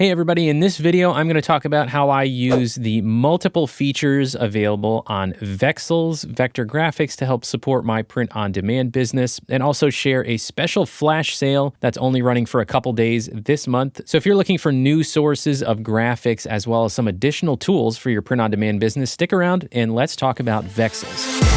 Hey everybody, in this video I'm going to talk about how I use the multiple features available on Vexels Vector Graphics to help support my print-on-demand business, and also share a special flash sale that's only running for a couple days this month. So if you're looking for new sources of graphics as well as some additional tools for your print-on-demand business, stick around and let's talk about Vexels.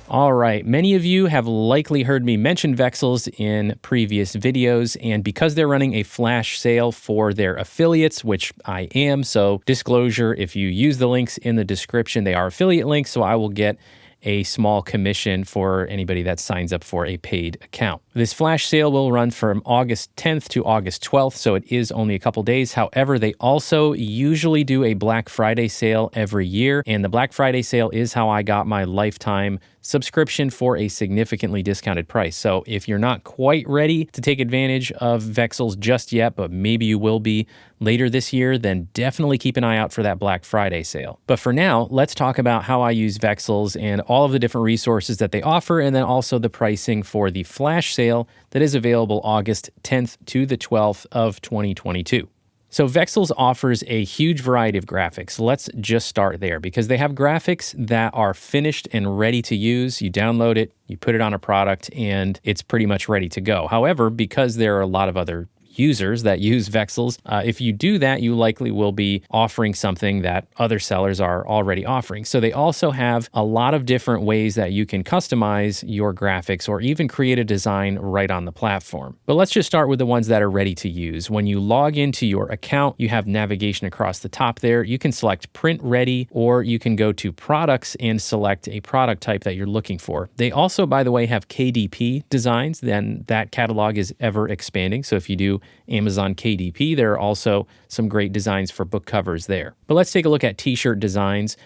All right, many of you have likely heard me mention Vexels in previous videos, and because they're running a flash sale for their affiliates, which I am, so disclosure, if you use the links in the description, they are affiliate links, so I will get a small commission for anybody that signs up for a paid account. This flash sale will run from August 10th to August 12th, so it is only a couple days. However, they also usually do a Black Friday sale every year, and the Black Friday sale is how I got my lifetime subscription for a significantly discounted price. So if you're not quite ready to take advantage of Vexels just yet, but maybe you will be later this year, then definitely keep an eye out for that Black Friday sale. But for now, let's talk about how I use Vexels and all of the different resources that they offer, and then also the pricing for the flash sale that is available August 10th to the 12th of 2022. So Vexels offers a huge variety of graphics. Let's just start there because they have graphics that are finished and ready to use. You download it, you put it on a product, and it's pretty much ready to go. However, because there are a lot of other users that use Vexels, if you do that, you likely will be offering something that other sellers are already offering. So they also have a lot of different ways that you can customize your graphics or even create a design right on the platform. But let's just start with the ones that are ready to use. When you log into your account, you have navigation across the top there. You can select print ready, or you can go to products and select a product type that you're looking for. They also, by the way, have KDP designs. Then that catalog is ever expanding. So if you do Amazon KDP, there are also some great designs for book covers there. But let's take a look at t-shirt designs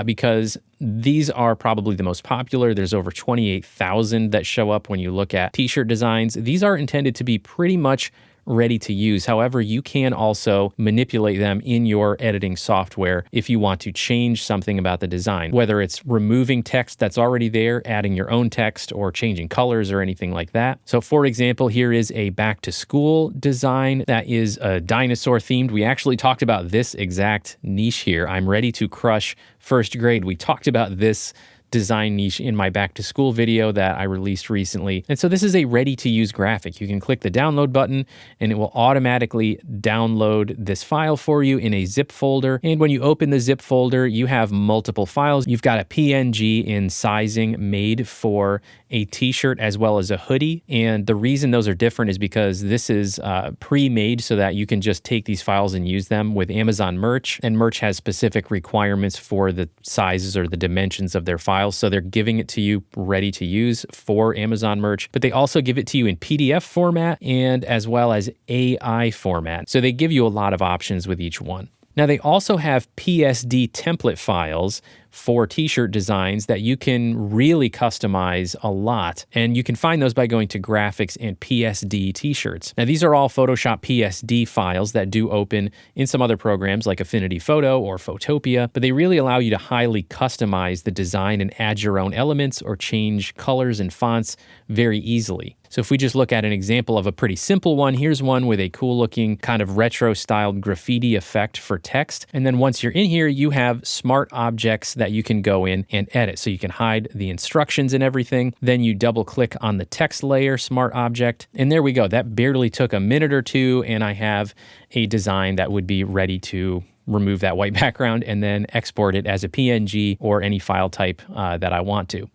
because these are probably the most popular. There's over 28,000 that show up when you look at t-shirt designs. These are intended to be pretty much ready to use. However, you can also manipulate them in your editing software if you want to change something about the design, whether it's removing text that's already there, adding your own text, or changing colors or anything like that. So for example, here is a back to school design that is dinosaur themed. We actually talked about this exact niche here. I'm ready to crush first grade. We talked about this design niche in my back to school video that I released recently. And so this is a ready to use graphic. You can click the download button and it will automatically download this file for you in a zip folder. And when you open the zip folder, you have multiple files. You've got a PNG in sizing made for a t-shirt as well as a hoodie. And the reason those are different is because this is pre-made so that you can just take these files and use them with Amazon Merch. And Merch has specific requirements for the sizes or the dimensions of their files. So they're giving it to you ready to use for Amazon Merch, but they also give it to you in PDF format and as well as AI format. So they give you a lot of options with each one. Now they also have PSD template files for t-shirt designs that you can really customize a lot. And you can find those by going to graphics and PSD t-shirts. Now these are all Photoshop PSD files that do open in some other programs like Affinity Photo or Photopia, but they really allow you to highly customize the design and add your own elements or change colors and fonts very easily. So if we just look at an example of a pretty simple one, here's one with a cool looking kind of retro styled graffiti effect for text. And then once you're in here, you have smart objects that you can go in and edit. So you can hide the instructions and everything. Then you double click on the text layer, smart object. And there we go. That barely took a minute or two. And I have a design that would be ready to remove that white background and then export it as a PNG or any file type that I want to.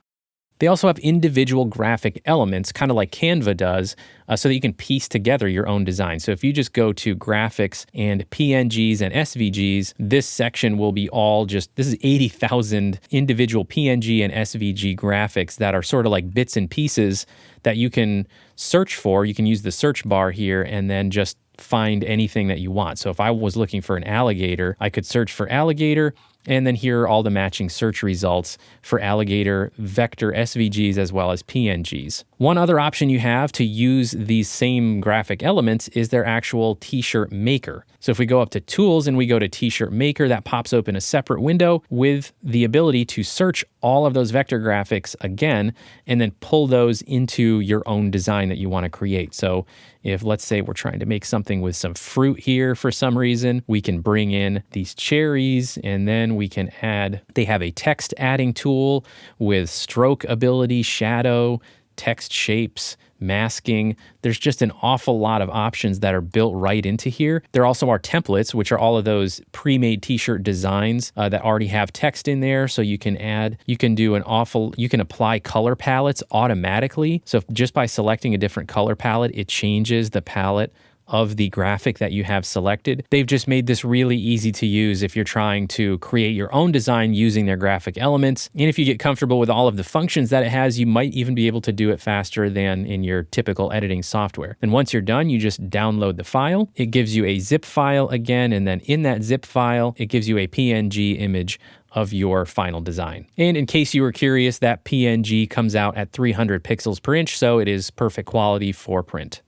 They also have individual graphic elements, kind of like Canva does, so that you can piece together your own design. So if you just go to graphics and PNGs and SVGs, this section will be all this is 80,000 individual PNG and SVG graphics that are sort of like bits and pieces that you can search for. You can use the search bar here and then just find anything that you want. So if I was looking for an alligator, I could search for alligator, and then here are all the matching search results for alligator vector SVGs as well as PNGs. One other option you have to use these same graphic elements is their actual t-shirt maker. So if we go up to Tools and we go to T-shirt Maker, that pops open a separate window with the ability to search all of those vector graphics again and then pull those into your own design that you want to create. So if, let's say, we're trying to make something with some fruit here for some reason, we can bring in these cherries and then we can add, they have a text adding tool with stroke ability, shadow, text shapes, masking. There's just an awful lot of options that are built right into here. There also are templates, which are all of those pre-made t-shirt designs that already have text in there. So you can add, you can apply color palettes automatically. So just by selecting a different color palette, it changes the palette of the graphic that you have selected. They've just made this really easy to use if you're trying to create your own design using their graphic elements. And if you get comfortable with all of the functions that it has, you might even be able to do it faster than in your typical editing software. And once you're done, you just download the file. It gives you a zip file again, and then in that zip file, it gives you a PNG image of your final design. And in case you were curious, that PNG comes out at 300 pixels per inch, so it is perfect quality for print.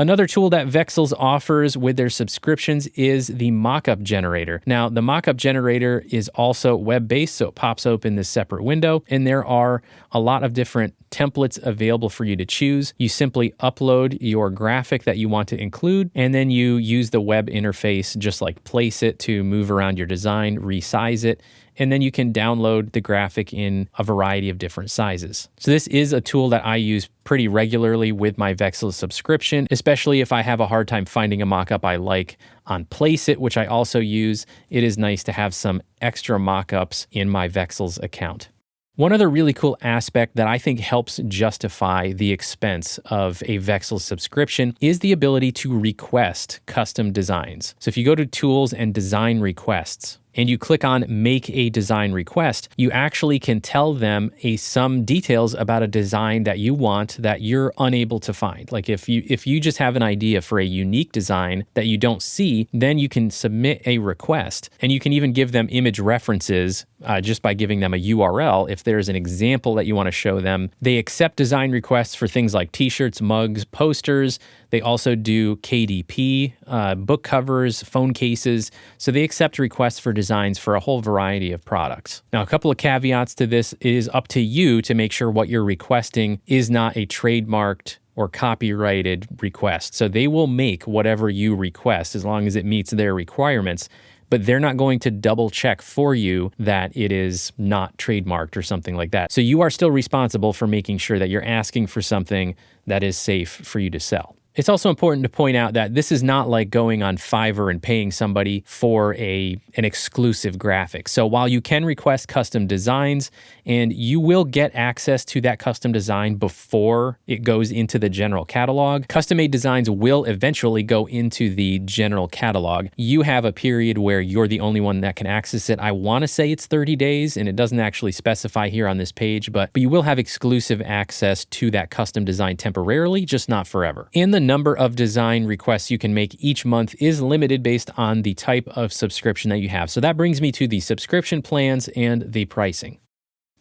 Another tool that Vexels offers with their subscriptions is the Mockup Generator. Now, the Mockup Generator is also web-based, so it pops open this separate window, and there are a lot of different templates available for you to choose. You simply upload your graphic that you want to include, and then you use the web interface, just like place it to move around your design, resize it, and then you can download the graphic in a variety of different sizes. So this is a tool that I use pretty regularly with my Vexels subscription, especially if I have a hard time finding a mockup I like on Placeit, which I also use. It is nice to have some extra mockups in my Vexels account. One other really cool aspect that I think helps justify the expense of a Vexels subscription is the ability to request custom designs. So if you go to Tools and Design Requests, and you click on Make a Design Request, you actually can tell them some details about a design that you want that you're unable to find. Like if you just have an idea for a unique design that you don't see, then you can submit a request, and you can even give them image references just by giving them a URL. If there's an example that you want to show them, they accept design requests for things like t-shirts, mugs, posters. They also do KDP, book covers, phone cases. So they accept requests for designs for a whole variety of products. Now, a couple of caveats to this: it is up to you to make sure what you're requesting is not a trademarked or copyrighted request. So they will make whatever you request as long as it meets their requirements, but they're not going to double check for you that it is not trademarked or something like that. So you are still responsible for making sure that you're asking for something that is safe for you to sell. It's also important to point out that this is not like going on Fiverr and paying somebody for an exclusive graphic. So while you can request custom designs, and you will get access to that custom design before it goes into the general catalog, custom-made designs will eventually go into the general catalog. You have a period where you're the only one that can access it. I want to say it's 30 days, and it doesn't actually specify here on this page, but you will have exclusive access to that custom design temporarily, just not forever. And the number of design requests you can make each month is limited based on the type of subscription that you have. So that brings me to the subscription plans and the pricing.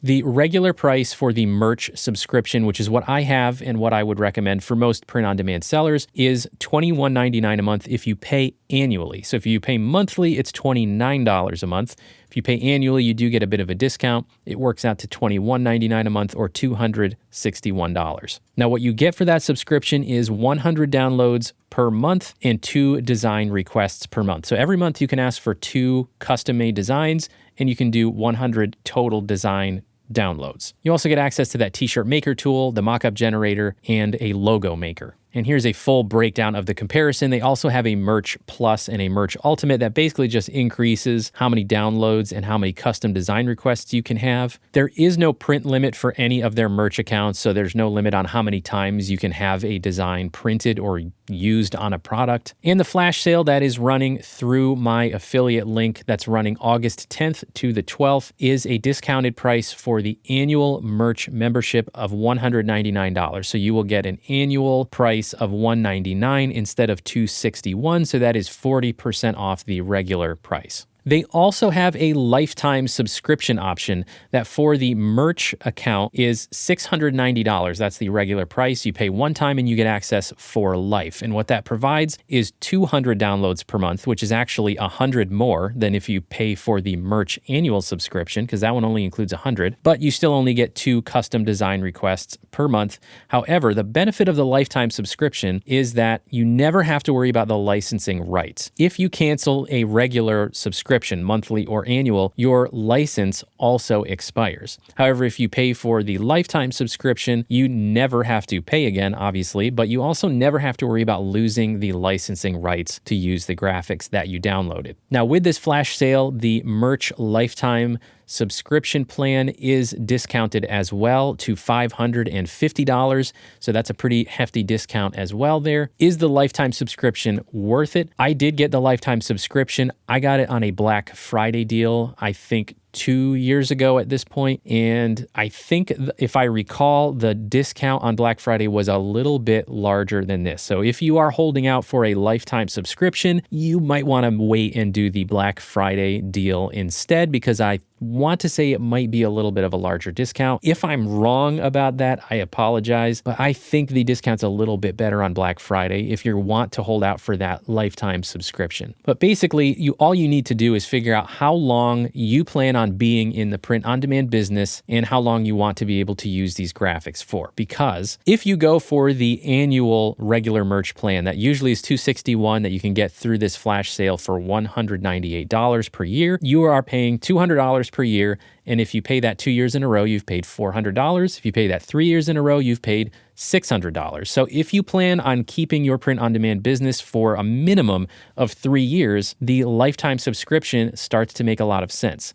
The regular price for the merch subscription, which is what I have and what I would recommend for most print-on-demand sellers, is $21.99 a month if you pay annually. So if you pay monthly, it's $29 a month. If you pay annually, you do get a bit of a discount. It works out to $21.99 a month, or $261. Now, what you get for that subscription is 100 downloads per month and 2 design requests per month. So every month you can ask for 2 custom-made designs, and you can do 100 total design downloads. You also get access to that t-shirt maker tool, the Mockup Generator, and a logo maker. And here's a full breakdown of the comparison. They also have a Merch Plus and a Merch Ultimate that basically just increases how many downloads and how many custom design requests you can have. There is no print limit for any of their merch accounts, so there's no limit on how many times you can have a design printed or used on a product. And the flash sale that is running through my affiliate link that's running August 10th to the 12th is a discounted price for the annual merch membership of $199. So you will get an annual price of $199 instead of $261, so that is 40% off the regular price. They also have a lifetime subscription option that for the merch account is $690. That's the regular price. You pay one time and you get access for life. And what that provides is 200 downloads per month, which is actually 100 more than if you pay for the merch annual subscription, because that one only includes 100, but you still only get 2 custom design requests per month. However, the benefit of the lifetime subscription is that you never have to worry about the licensing rights. If you cancel a regular subscription, monthly or annual, your license also expires. However, if you pay for the lifetime subscription, you never have to pay again, obviously, but you also never have to worry about losing the licensing rights to use the graphics that you downloaded. Now, with this flash sale, the merch lifetime subscription plan is discounted as well to $550. So that's a pretty hefty discount as well there. Is the lifetime subscription worth it? I did get the lifetime subscription. I got it on a Black Friday deal, I think 2 years ago at this point. And I think if I recall, the discount on Black Friday was a little bit larger than this. So if you are holding out for a lifetime subscription, you might want to wait and do the Black Friday deal instead, because I want to say it might be a little bit of a larger discount. If I'm wrong about that, I apologize, but I think the discount's a little bit better on Black Friday if you want to hold out for that lifetime subscription. But basically, all you need to do is figure out how long you plan on being in the print-on-demand business and how long you want to be able to use these graphics for. Because if you go for the annual regular merch plan, that usually is $261 that you can get through this flash sale for $198 per year, you are paying $200 per year. And if you pay that 2 years in a row, you've paid $400. If you pay that 3 years in a row, you've paid $600. So if you plan on keeping your print-on-demand business for a minimum of 3 years, the lifetime subscription starts to make a lot of sense.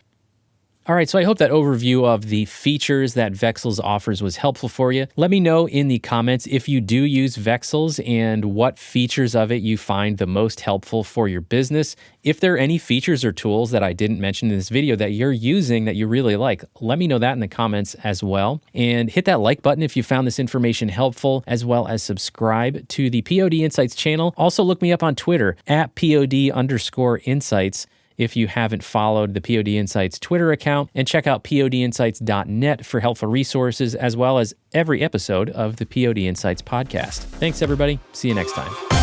All right, so I hope that overview of the features that Vexels offers was helpful for you. Let me know in the comments if you do use Vexels and what features of it you find the most helpful for your business. If there are any features or tools that I didn't mention in this video that you're using that you really like, let me know that in the comments as well. And hit that like button if you found this information helpful, as well as subscribe to the POD Insights channel. Also look me up on Twitter at POD_insights. If you haven't followed the POD Insights Twitter account, and check out podinsights.net for helpful resources, as well as every episode of the POD Insights podcast. Thanks, everybody. See you next time.